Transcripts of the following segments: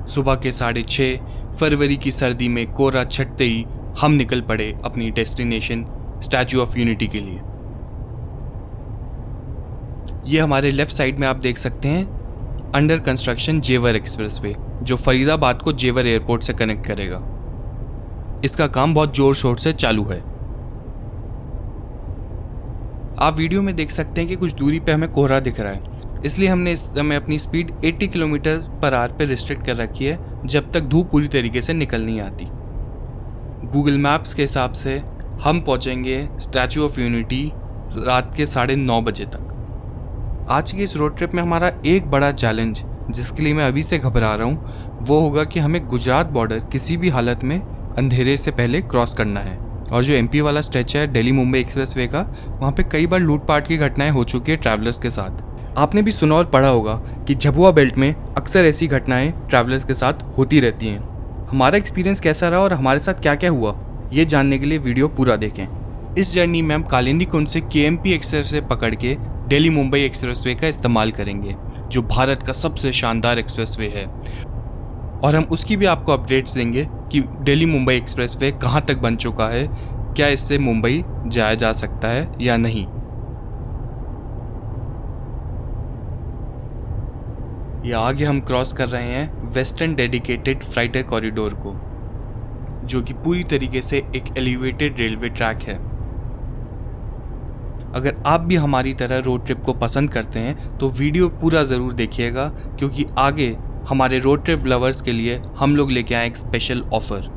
सुबह के 6:30 फरवरी की सर्दी में कोहरा छटते ही हम निकल पड़े अपनी डेस्टिनेशन स्टैचू ऑफ यूनिटी के लिए। ये हमारे लेफ्ट साइड में आप देख सकते हैं अंडर कंस्ट्रक्शन जेवर एक्सप्रेसवे, जो फरीदाबाद को जेवर एयरपोर्ट से कनेक्ट करेगा। इसका काम बहुत जोर शोर से चालू है। आप वीडियो में देख सकते हैं कि कुछ दूरी पे हमें कोहरा दिख रहा है, इसलिए हमने इस समय अपनी स्पीड 80 किलोमीटर पर आवर पे रिस्ट्रिक्ट कर रखी है जब तक धूप पूरी तरीके से निकल नहीं आती। गूगल मैप्स के हिसाब से हम पहुंचेंगे स्टैचू ऑफ यूनिटी रात के 9:30 बजे तक। आज की इस रोड ट्रिप में हमारा एक बड़ा चैलेंज, जिसके लिए मैं अभी से घबरा रहा हूँ, वो होगा कि हमें गुजरात बॉर्डर किसी भी हालत में अंधेरे से पहले क्रॉस करना है। और जो एमपी वाला स्ट्रेच है दिल्ली मुंबई एक्सप्रेसवे का, वहाँ पे कई बार लूटपाट की घटनाएं हो चुकी है ट्रैवलर्स के साथ। आपने भी सुना और पढ़ा होगा कि झबुआ बेल्ट में अक्सर ऐसी घटनाएं ट्रैवलर्स के साथ होती रहती हैं। हमारा एक्सपीरियंस कैसा रहा और हमारे साथ क्या क्या हुआ, ये जानने के लिए वीडियो पूरा देखें। इस जर्नी में हम कालिंदी कुंज से केएमपी एक्सप्रेसवे पकड़ के दिल्ली मुंबई एक्सप्रेसवे का इस्तेमाल करेंगे, जो भारत का सबसे शानदार एक्सप्रेसवे है। और हम उसकी भी आपको अपडेट्स देंगे कि दिल्ली मुंबई एक्सप्रेसवे कहाँ तक बन चुका है, क्या इससे मुंबई जाया जा सकता है या नहीं। या आगे हम क्रॉस कर रहे हैं वेस्टर्न डेडिकेटेड फ्राइटर कॉरिडोर को, जो कि पूरी तरीके से एक एलिवेटेड रेलवे ट्रैक है। अगर आप भी हमारी तरह रोड ट्रिप को पसंद करते हैं तो वीडियो पूरा ज़रूर देखिएगा, क्योंकि आगे हमारे रोड ट्रिप लवर्स के लिए हम लोग लेके आए एक स्पेशल ऑफर।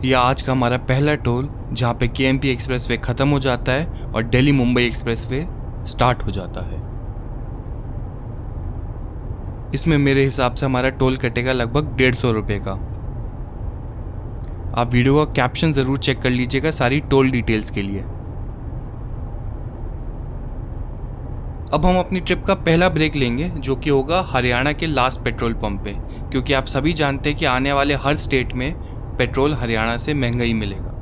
यह आज का हमारा पहला टोल, जहाँ पे केएमपी एक्सप्रेसवे ख़त्म हो जाता है और दिल्ली मुंबई एक्सप्रेसवे स्टार्ट हो जाता है। इसमें मेरे हिसाब से हमारा टोल कटेगा लगभग 150 रुपये का। आप वीडियो का कैप्शन ज़रूर चेक कर लीजिएगा सारी टोल डिटेल्स के लिए। अब हम अपनी ट्रिप का पहला ब्रेक लेंगे, जो कि होगा हरियाणा के लास्ट पेट्रोल पंप पे, क्योंकि आप सभी जानते हैं कि आने वाले हर स्टेट में पेट्रोल हरियाणा से महंगा ही मिलेगा।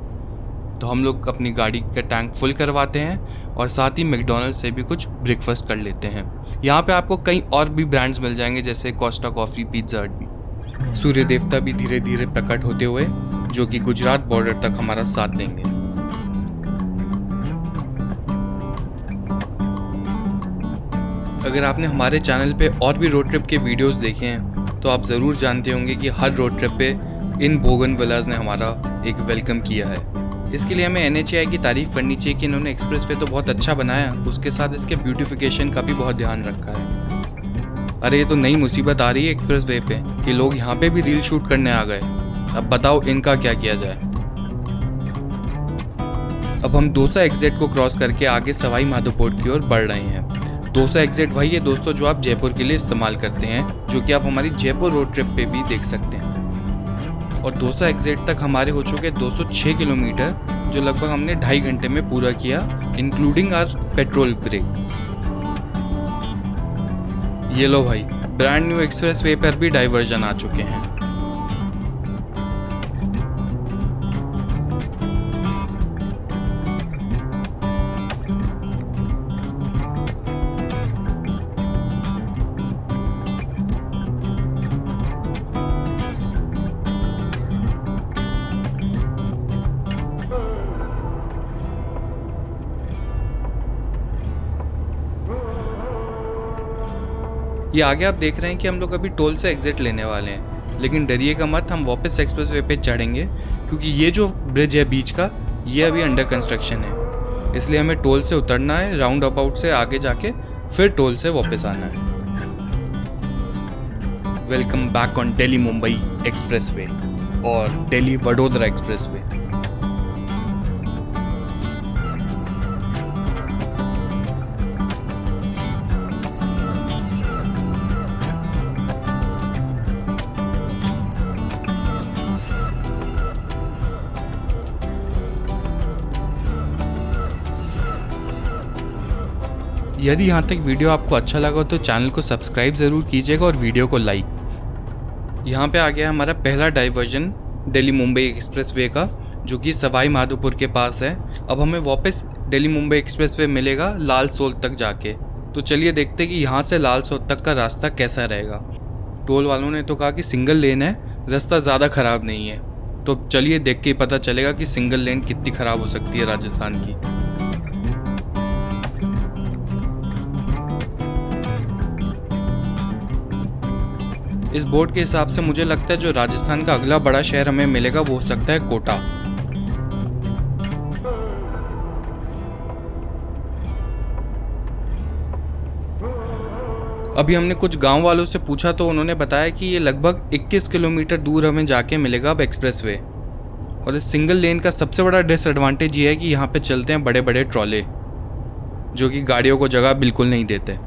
तो हम लोग अपनी गाड़ी का टैंक फुल करवाते हैं और साथ ही मैकडॉनल्ड्स से भी कुछ ब्रेकफास्ट कर लेते हैं। यहाँ पे आपको कई और भी ब्रांड्स मिल जाएंगे, जैसे कोस्टा कॉफ़ी, पिज्ज़ा हट भी। सूर्य देवता भी धीरे धीरे प्रकट होते हुए, जो कि गुजरात बॉर्डर तक हमारा साथ देंगे। अगर आपने हमारे चैनल पे और भी रोड ट्रिप के वीडियोस देखे हैं तो आप ज़रूर जानते होंगे कि हर रोड ट्रिप पे इन बोगनविलास ने हमारा एक वेलकम किया है। इसके लिए हमें एनएचएआई की तारीफ़ करनी चाहिए कि इन्होंने एक्सप्रेसवे तो बहुत अच्छा बनाया, उसके साथ इसके ब्यूटिफिकेशन का भी बहुत ध्यान रखा है। अरे ये तो नई मुसीबत आ रही है एक्सप्रेसवे पे कि लोग यहाँ पे भी रील शूट करने आ गए। अब बताओ इनका क्या किया जाए। अब हम दौसा एग्जिट को क्रॉस करके आगे सवाई माधोपुर की ओर बढ़ रहे हैं। दौसा एग्जिट वही है दोस्तों जो आप जयपुर के लिए इस्तेमाल करते हैं, जो कि आप हमारी जयपुर रोड ट्रिप पे भी देख सकते हैं। और दौसा एग्जिट तक हमारे हो चुके 206 किलोमीटर, जो लगभग हमने 2.5 घंटे में पूरा किया, इंक्लूडिंग आवर पेट्रोल ब्रेक। ये लो भाई, ब्रांड न्यू एक्सप्रेसवे पर भी डाइवर्जन आ चुके हैं। ये आगे आप देख रहे हैं कि हम लोग अभी टोल से एग्जिट लेने वाले हैं, लेकिन डरिएगा मत, हम वापस एक्सप्रेसवे पे चढ़ेंगे, क्योंकि ये जो ब्रिज है बीच का, ये अभी अंडर कंस्ट्रक्शन है। इसलिए हमें टोल से उतरना है, राउंड अबाउट से आगे जाके फिर टोल से वापस आना है। Welcome back on Delhi Mumbai expressway और दिल्ली वडोदरा एक्सप्रेसवे। यदि यहाँ तक वीडियो आपको अच्छा लगा तो चैनल को सब्सक्राइब ज़रूर कीजिएगा और वीडियो को लाइक। यहाँ पे आ गया हमारा पहला डाइवर्जन दिल्ली मुंबई एक्सप्रेसवे का, जो कि सवाई माधोपुर के पास है। अब हमें वापस दिल्ली मुंबई एक्सप्रेसवे मिलेगा लाल सोल तक जाके। तो चलिए देखते हैं कि यहाँ से लाल सोल तक का रास्ता कैसा रहेगा। टोल वालों ने तो कहा कि सिंगल लेन है, रास्ता ज़्यादा ख़राब नहीं है। तो चलिए देख के ही पता चलेगा कि सिंगल लेन कितनी ख़राब हो सकती है राजस्थान की। इस बोर्ड के हिसाब से मुझे लगता है जो राजस्थान का अगला बड़ा शहर हमें मिलेगा वो हो सकता है कोटा। अभी हमने कुछ गांव वालों से पूछा तो उन्होंने बताया कि ये लगभग 21 किलोमीटर दूर हमें जाके मिलेगा अब एक्सप्रेसवे। और इस सिंगल लेन का सबसे बड़ा डिसएडवांटेज ये है कि यहाँ पे चलते हैं बड़े बड़े ट्रॉले जो कि गाड़ियों को जगह बिल्कुल नहीं देते।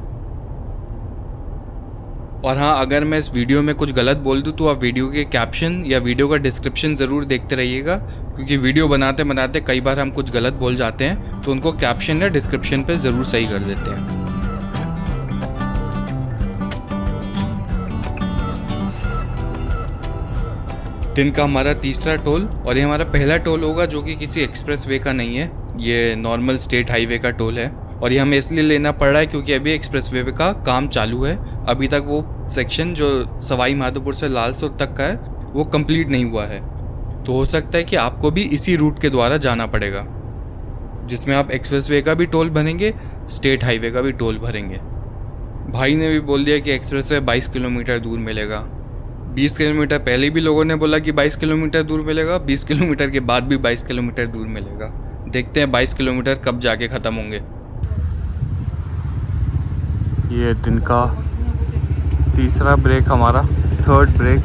और हाँ, अगर मैं इस वीडियो में कुछ गलत बोल दूँ तो आप वीडियो के कैप्शन या वीडियो का डिस्क्रिप्शन ज़रूर देखते रहिएगा, क्योंकि वीडियो बनाते बनाते कई बार हम कुछ गलत बोल जाते हैं तो उनको कैप्शन या डिस्क्रिप्शन पे ज़रूर सही कर देते हैं। दिन का हमारा तीसरा टोल, और ये हमारा पहला टोल होगा जो कि किसी एक्सप्रेसवे का नहीं है, ये नॉर्मल स्टेट हाईवे का टोल है। और ये हमें इसलिए लेना पड़ रहा है क्योंकि अभी एक्सप्रेसवे का काम चालू है। अभी तक वो सेक्शन जो सवाई माधोपुर से लालसोट तक का है वो कंप्लीट नहीं हुआ है। तो हो सकता है कि आपको भी इसी रूट के द्वारा जाना पड़ेगा, जिसमें आप एक्सप्रेसवे का भी टोल भरेंगे, स्टेट हाईवे का भी टोल भरेंगे। भाई ने भी बोल दिया कि एक्सप्रेसवे 22 किलोमीटर दूर मिलेगा। 20 किलोमीटर पहले भी लोगों ने बोला कि 22 किलोमीटर दूर मिलेगा, 20 किलोमीटर के बाद भी 22 किलोमीटर दूर मिलेगा। देखते हैं 22 किलोमीटर कब जाके ख़त्म होंगे। ये दिन का तीसरा ब्रेक, हमारा थर्ड ब्रेक।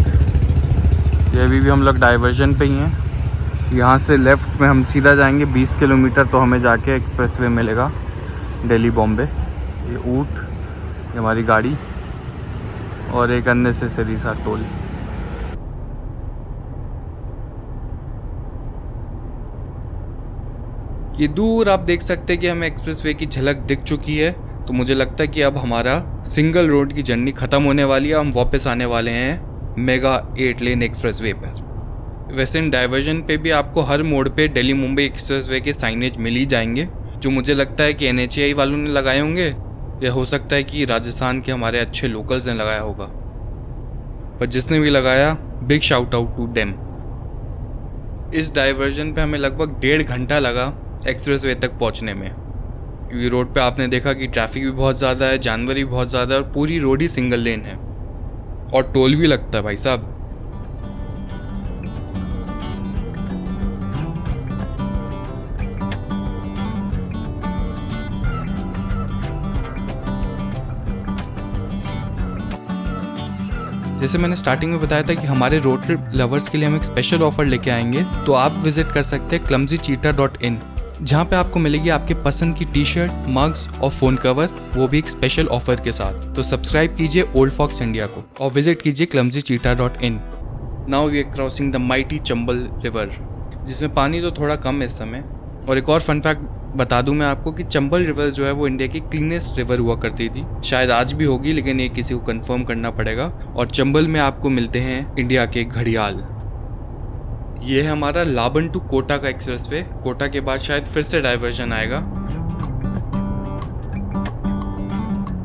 ये अभी भी हम लोग डाइवर्जन पे ही हैं। यहाँ से लेफ़्ट में हम सीधा जाएंगे 20 किलोमीटर तो हमें जाके एक्सप्रेसवे मिलेगा दिल्ली बॉम्बे। ये ऊँट, ये हमारी गाड़ी और एक अननेसेसरी सा टोल। ये दूर आप देख सकते हैं कि हमें एक्सप्रेसवे की झलक दिख चुकी है। तो मुझे लगता है कि अब हमारा सिंगल रोड की जर्नी ख़त्म होने वाली है। हम वापस आने वाले हैं मेगा 8 लेन एक्सप्रेसवे पर। वैसे इन डाइवर्जन पे भी आपको हर मोड़ पे दिल्ली मुंबई एक्सप्रेसवे के साइनेज मिल ही जाएंगे, जो मुझे लगता है कि NHAI वालों ने लगाए होंगे या हो सकता है कि राजस्थान के हमारे अच्छे लोकल्स ने लगाया होगा। पर जिसने भी लगाया, big shout out to them. इस डाइवर्जन पे हमें लगभग 1.5 घंटा लगा एक्सप्रेसवे तक पहुंचने में, क्योंकि रोड पे आपने देखा कि ट्रैफिक भी बहुत ज़्यादा है, जानवर भी बहुत ज़्यादा है और पूरी रोड ही सिंगल लेन है और टोल भी लगता है भाई साहब। जैसे मैंने स्टार्टिंग में बताया था कि हमारे रोड ट्रिप लवर्स के लिए हम एक स्पेशल ऑफर लेके आएंगे, तो आप विजिट कर सकते हैं clumsycheetah.in, जहाँ पे आपको मिलेगी आपके पसंद की टी शर्ट, मग्स और फोन कवर, वो भी एक स्पेशल ऑफर के साथ। तो सब्सक्राइब कीजिए ओल्ड फॉक्स इंडिया को और विजिट कीजिए clumsycheetah.in। Now we are crossing the mighty Chambal river, जिसमें पानी तो थोड़ा कम है इस समय। और एक और फन फैक्ट बता दूं मैं आपको कि चंबल रिवर जो है वो इंडिया की क्लीनेस्ट रिवर हुआ करती थी। शायद आज भी होगी, लेकिन ये किसी को कंफर्म करना पड़ेगा। और चंबल में आपको मिलते हैं इंडिया के घड़ियाल। ये है हमारा लाबन टू कोटा का एक्सप्रेसवे। कोटा के बाद शायद फिर से डाइवर्जन आएगा।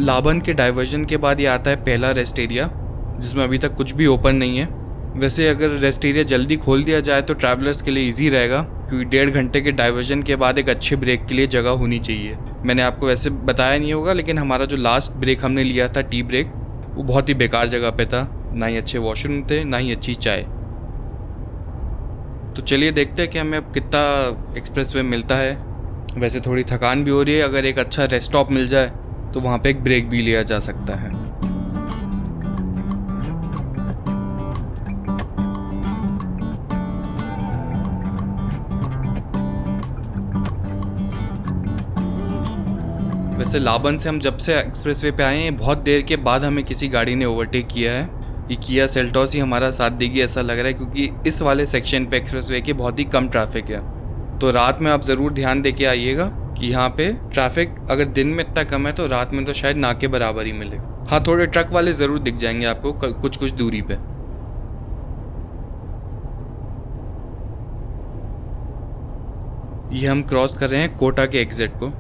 लाबन के डाइवर्जन के बाद ये आता है पहला रेस्ट एरिया, जिसमें अभी तक कुछ भी ओपन नहीं है। वैसे अगर रेस्ट एरिया जल्दी खोल दिया जाए तो ट्रैवलर्स के लिए इजी रहेगा, क्योंकि 1.5 घंटे के डाइवर्जन के बाद एक अच्छे ब्रेक के लिए जगह होनी चाहिए। मैंने आपको वैसे बताया नहीं होगा, लेकिन हमारा जो लास्ट ब्रेक हमने लिया था टी ब्रेक, वो बहुत ही बेकार जगह पे था। ना ही अच्छे वॉशरूम थे, ना ही अच्छी चाय। तो चलिए देखते हैं कि हमें अब कितना एक्सप्रेसवे मिलता है। वैसे थोड़ी थकान भी हो रही है, अगर एक अच्छा रेस्ट स्टॉप मिल जाए तो वहाँ पे एक ब्रेक भी लिया जा सकता है। वैसे लाबन से हम जब से एक्सप्रेसवे पे आए हैं, बहुत देर के बाद हमें किसी गाड़ी ने ओवरटेक किया है। ये किया सेल्टॉस ही हमारा साथ देगी ऐसा लग रहा है, क्योंकि इस वाले सेक्शन पे एक्सप्रेसवे के बहुत ही कम ट्रैफिक है। तो रात में आप ज़रूर ध्यान दे के आइएगा कि यहाँ पे ट्रैफिक अगर दिन में इतना कम है तो रात में तो शायद ना के बराबर ही मिले। हाँ, थोड़े ट्रक वाले ज़रूर दिख जाएंगे आपको कुछ कुछ दूरी पे। ये हम क्रॉस कर रहे हैं कोटा के एग्जिट को।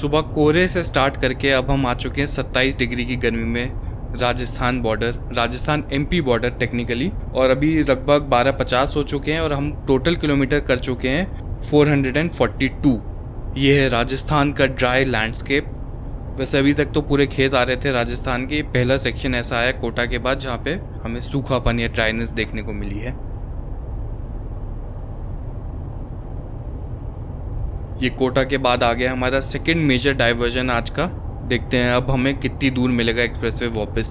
सुबह कोहरे से स्टार्ट करके अब हम आ चुके हैं 27 डिग्री की गर्मी में Rajasthan border, Rajasthan MP border technically. और अभी लगभग 12:50 हो चुके हैं और हम टोटल किलोमीटर कर चुके हैं 442। ये है राजस्थान का ड्राई लैंडस्केप। वैसे अभी तक तो पूरे खेत आ रहे थे राजस्थान के। पहला सेक्शन ऐसा आया कोटा के बाद जहाँ पे हमें सूखापन या ड्राइनेस देखने को मिली है। ये कोटा के बाद आ गया हमारा सेकंड मेजर डाइवर्जन आज का। देखते हैं अब हमें कितनी दूर मिलेगा एक्सप्रेसवे वापस।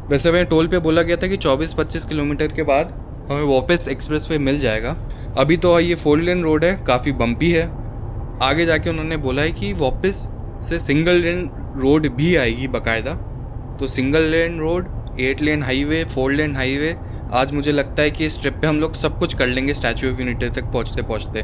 वैसे हमें टोल पे बोला गया था कि 24-25 किलोमीटर के बाद हमें वापस एक्सप्रेसवे मिल जाएगा। अभी तो ये 4 लेन रोड है, काफ़ी बम्पी है। आगे जाके उन्होंने बोला है कि वापस से सिंगल लेन रोड भी आएगी बाकायदा। तो single lane road, 8 lane highway, 4 lane highway. आज मुझे लगता है कि इस ट्रिप पे हम लोग सब कुछ कर लेंगे स्टैचू ऑफ यूनिटी तक पहुँचते पहुँचते।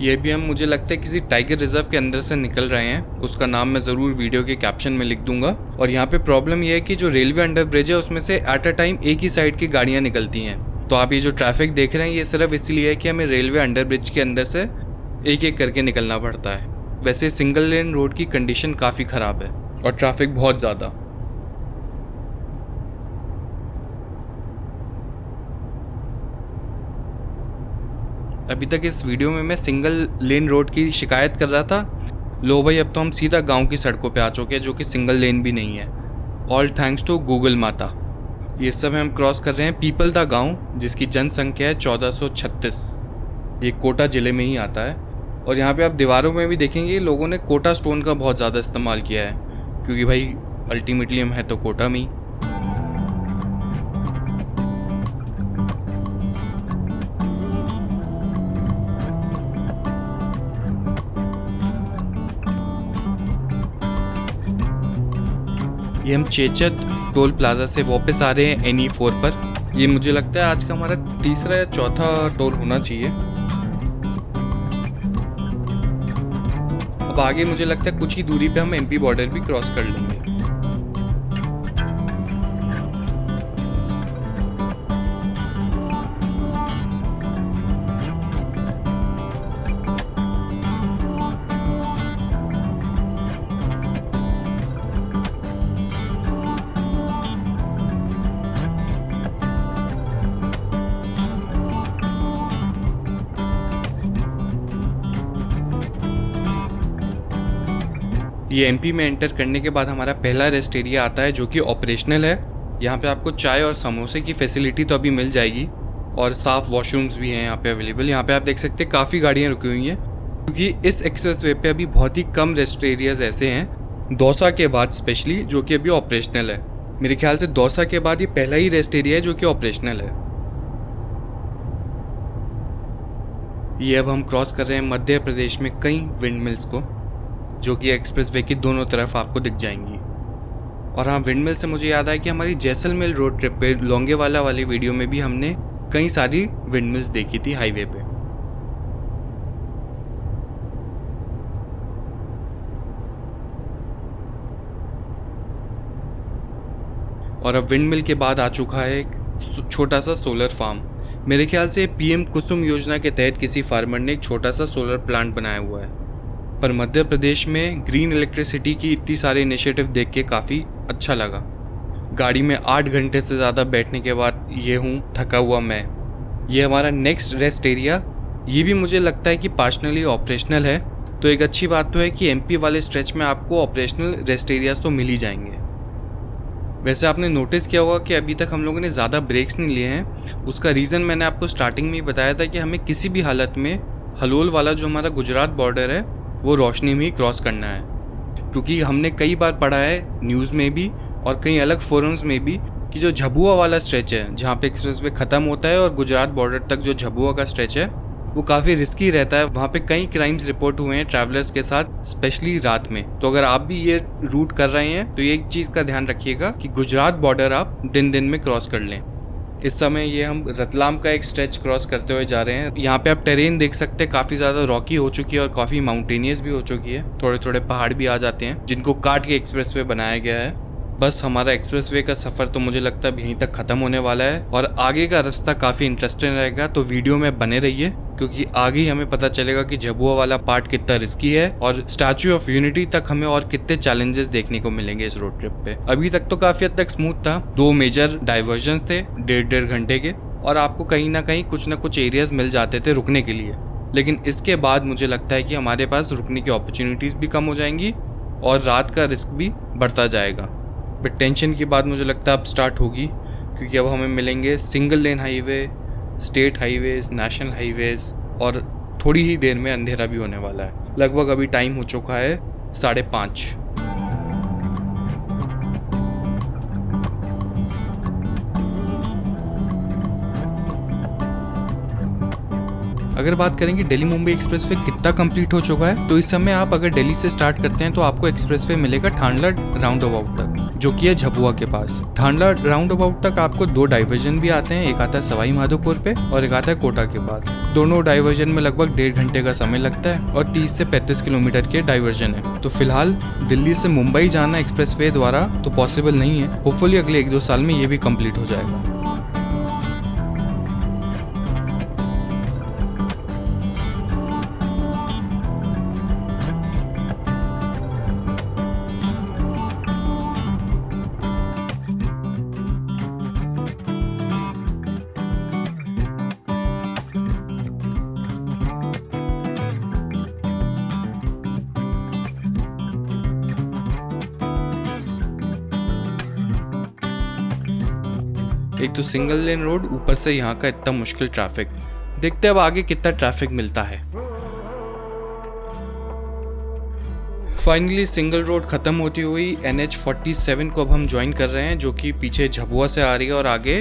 ये भी हम मुझे लगता है किसी टाइगर रिजर्व के अंदर से निकल रहे हैं। उसका नाम मैं ज़रूर वीडियो के कैप्शन में लिख दूंगा। और यहाँ पे प्रॉब्लम ये है कि जो रेलवे अंडर ब्रिज है उसमें से एट अ टाइम एक ही साइड की गाड़ियाँ निकलती हैं। तो आप ये जो ट्रैफिक देख रहे हैं ये सिर्फ इसलिए है कि हमें रेलवे अंडर ब्रिज के अंदर से एक एक करके निकलना पड़ता है। वैसे सिंगल लेन रोड की कंडीशन काफ़ी ख़राब है और ट्रैफिक बहुत ज़्यादा। अभी तक इस वीडियो में मैं सिंगल लेन रोड की शिकायत कर रहा था। लो भाई, अब तो हम सीधा गांव की सड़कों पे आ चुके हैं जो कि सिंगल लेन भी नहीं है। ऑल थैंक्स टू गूगल माता। ये समय हम क्रॉस कर रहे हैं पीपलदा गांव, जिसकी जनसंख्या है 1436। ये कोटा ज़िले में ही आता है। और यहाँ पे आप दीवारों में भी देखेंगे लोगों ने कोटा स्टोन का बहुत ज़्यादा इस्तेमाल किया है, क्योंकि भाई अल्टीमेटली हम है तो कोटा में ही। ये हम चेचत टोल प्लाजा से वापस आ रहे हैं NE4 पर। ये मुझे लगता है आज का हमारा तीसरा या चौथा टोल होना चाहिए। अब आगे मुझे लगता है कुछ ही दूरी पे हम MP बॉर्डर भी क्रॉस कर लेंगे। ये MP में एंटर करने के बाद हमारा पहला रेस्ट एरिया आता है जो कि ऑपरेशनल है। यहाँ पे आपको चाय और समोसे की फैसिलिटी तो अभी मिल जाएगी और साफ वॉशरूम्स भी हैं यहाँ पे अवेलेबल। यहाँ पे आप देख सकते हैं काफ़ी गाड़ियाँ रुकी हुई हैं, क्योंकि इस एक्सप्रेसवे पे अभी बहुत ही कम रेस्ट एरियाज ऐसे हैं दौसा के बाद स्पेशली, जो कि अभी ऑपरेशनल है। मेरे ख्याल से दौसा के बाद ये पहला ही रेस्ट एरिया है जो कि ऑपरेशनल है। ये अब हम क्रॉस कर रहे हैं मध्य प्रदेश में कई विंड मिल्स को, जो कि एक्सप्रेसवे की दोनों तरफ आपको दिख जाएंगी। और हाँ, विंड मिल से मुझे याद आया कि हमारी जैसलमेर रोड ट्रिप पे लोंगेवाला वाली वीडियो में भी हमने कई सारी विंड मिल्स देखी थी हाईवे पे। और अब विंड मिल के बाद आ चुका है एक छोटा सा सोलर फार्म। मेरे ख्याल से PM कुसुम योजना के तहत किसी फार्मर ने एक छोटा सा सोलर प्लांट बनाया हुआ है। पर मध्य प्रदेश में ग्रीन इलेक्ट्रिसिटी की इतनी सारे इनिशिएटिव देख के काफ़ी अच्छा लगा। गाड़ी में 8 घंटे से ज़्यादा बैठने के बाद ये हूँ थका हुआ मैं। ये हमारा नेक्स्ट रेस्ट एरिया, ये भी मुझे लगता है कि पार्शनली ऑपरेशनल है। तो एक अच्छी बात तो है कि MP वाले स्ट्रेच में आपको ऑपरेशनल रेस्ट एरियाज तो मिल ही जाएंगे। वैसे आपने नोटिस किया होगा कि अभी तक हम लोगों ने ज़्यादा ब्रेक्स नहीं लिए हैं। उसका रीज़न मैंने आपको स्टार्टिंग में ही बताया था कि हमें किसी भी हालत में हलोल वाला जो हमारा गुजरात बॉर्डर है वो रोशनी में ही क्रॉस करना है, क्योंकि हमने कई बार पढ़ा है न्यूज़ में भी और कई अलग फोरम्स में भी कि जो झबुआ वाला स्ट्रेच है जहाँ पे एक्सप्रेसवे ख़त्म होता है और गुजरात बॉर्डर तक जो झबुआ का स्ट्रेच है वो काफ़ी रिस्की रहता है। वहाँ पे कई क्राइम्स रिपोर्ट हुए हैं ट्रैवलर्स के साथ, स्पेशली रात में। तो अगर आप भी ये रूट कर रहे हैं तो ये एक चीज़ का ध्यान रखिएगा कि गुजरात बॉर्डर आप दिन दिन में क्रॉस कर लें। इस समय ये हम रतलाम का एक स्ट्रेच क्रॉस करते हुए जा रहे हैं। यहाँ पे आप टेरेन देख सकते हैं, काफी ज्यादा रॉकी हो चुकी है और काफी माउंटेनियस भी हो चुकी है। थोड़े थोड़े पहाड़ भी आ जाते हैं जिनको काट के एक्सप्रेसवे बनाया गया है। बस हमारा एक्सप्रेसवे का सफर तो मुझे लगता है यहीं तक खत्म होने वाला है और आगे का रास्ता काफी इंटरेस्टिंग रहेगा, तो वीडियो में बने रहिए क्योंकि आगे ही हमें पता चलेगा कि झबुआ वाला पार्ट कितना रिस्की है और स्टैच्यू ऑफ यूनिटी तक हमें और कितने चैलेंजेस देखने को मिलेंगे इस रोड ट्रिप पे। अभी तक तो काफी हद तक स्मूथ था, 2 मेजर डाइवर्जन्स थे 1.5 घंटे के और आपको कहीं ना कहीं कुछ ना कुछ एरियाज मिल जाते थे रुकने के लिए, लेकिन इसके बाद मुझे लगता है कि हमारे पास रुकने की अपॉर्चुनिटीज भी कम हो जाएंगी और रात का रिस्क भी बढ़ता जाएगा। बट टेंशन की बात मुझे लगता है अब स्टार्ट होगी क्योंकि अब हमें मिलेंगे single lane highway, state highways, national highways और थोड़ी ही देर में अंधेरा भी होने वाला है। लगभग अभी टाइम हो चुका है 5:30। अगर बात करेंगे दिल्ली मुंबई एक्सप्रेसवे कितना कंप्लीट हो चुका है, तो इस समय आप अगर दिल्ली से स्टार्ट करते हैं तो आपको एक्सप्रेसवे मिलेगा ठाणला राउंड अबाउट तक, जो कि है झबुआ के पास। ठाणला राउंड अबाउट तक आपको 2 डाइवर्जन भी आते हैं, एक आता है सवाई माधोपुर पे और एक आता है कोटा के पास। दोनों डाइवर्जन में लगभग 1.5 घंटे का समय लगता है और 30 से 35 किलोमीटर के डाइवर्जन है। तो फिलहाल दिल्ली से मुंबई जाना एक्सप्रेसवे द्वारा तो पॉसिबल नहीं है। होपफुली अगले 1-2 साल में ये भी कंप्लीट हो जाएगा। एक तो सिंगल लेन रोड, ऊपर से यहाँ का इतना मुश्किल ट्रैफिक। देखते हैं अब आगे कितना ट्रैफिक मिलता है। फाइनली सिंगल रोड खत्म होती हुई NH47 को अब हम ज्वाइन कर रहे हैं, जो कि पीछे झबुआ से आ रही है और आगे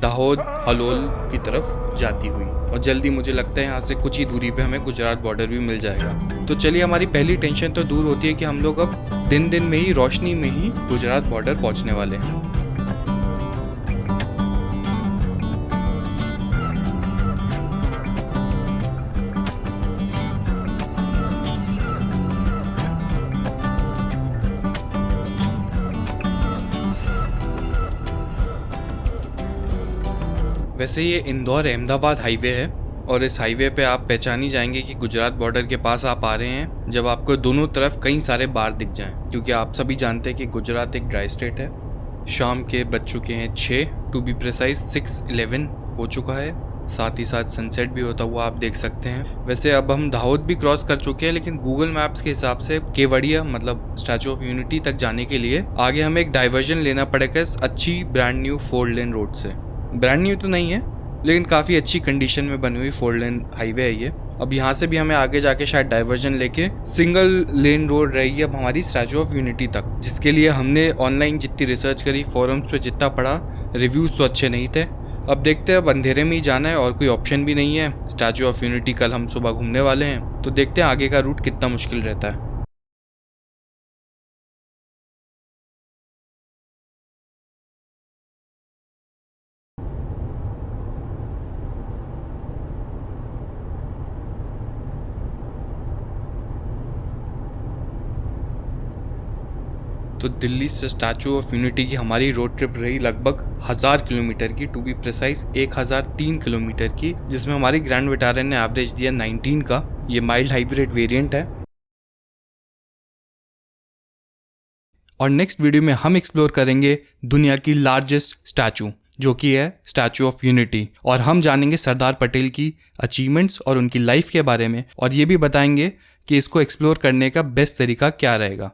दाहोद हलोल की तरफ जाती हुई, और जल्दी मुझे लगता है यहाँ से कुछ ही दूरी पे हमें गुजरात बॉर्डर भी मिल जाएगा। तो चलिए, हमारी पहली टेंशन तो दूर होती है कि हम लोग अब दिन में ही, रोशनी में ही गुजरात बॉर्डर पहुंचने वाले हैं। वैसे ये इंदौर अहमदाबाद हाईवे है और इस हाईवे पे आप पहचानी जाएंगे कि गुजरात बॉर्डर के पास आप आ रहे हैं जब आपको दोनों तरफ कई सारे बार दिख जाएं, क्योंकि आप सभी जानते हैं कि गुजरात एक ड्राई स्टेट है। शाम के बज चुके हैं 6, टू बी प्रिसाइज 6:11 हो चुका है। साथ ही साथ सनसेट भी होता हुआ आप देख सकते हैं। वैसे अब हम दाहोद भी क्रॉस कर चुके हैं, लेकिन गूगल मैप्स के हिसाब से केवड़िया मतलब स्टैचू ऑफ यूनिटी तक जाने के लिए आगे हमें एक डाइवर्जन लेना पड़ेगा इस अच्छी ब्रांड न्यू 4 लेन रोड से। ब्रांड न्यू तो नहीं है, लेकिन काफ़ी अच्छी कंडीशन में बनी हुई 4 लेन हाईवे है ये। अब यहाँ से भी हमें आगे जाके शायद डाइवर्जन लेके सिंगल लेन रोड रहेगी अब हमारी स्टैचू ऑफ यूनिटी तक, जिसके लिए हमने ऑनलाइन जितनी रिसर्च करी, फोरम्स पे जितना पढ़ा, रिव्यूज़ तो अच्छे नहीं थे। अब देखते हैं, अब अंधेरे में ही जाना है और कोई ऑप्शन भी नहीं है। स्टैचू ऑफ यूनिटी कल हम सुबह घूमने वाले हैं, तो देखते हैं आगे का रूट कितना मुश्किल रहता है। तो दिल्ली से स्टैचू ऑफ यूनिटी की हमारी रोड ट्रिप रही लगभग 1000 किलोमीटर की, टू बी प्रिसाइज 1003 किलोमीटर की, जिसमें हमारी ग्रैंड विटारा ने एवरेज दिया 19 का। ये माइल्ड हाइब्रिड वेरिएंट है। और नेक्स्ट वीडियो में हम एक्सप्लोर करेंगे दुनिया की लार्जेस्ट स्टैचू, जो कि है स्टैचू ऑफ यूनिटी, और हम जानेंगे सरदार पटेल की अचीवमेंट्स और उनकी लाइफ के बारे में, और ये भी बताएंगे कि इसको एक्सप्लोर करने का बेस्ट तरीका क्या रहेगा।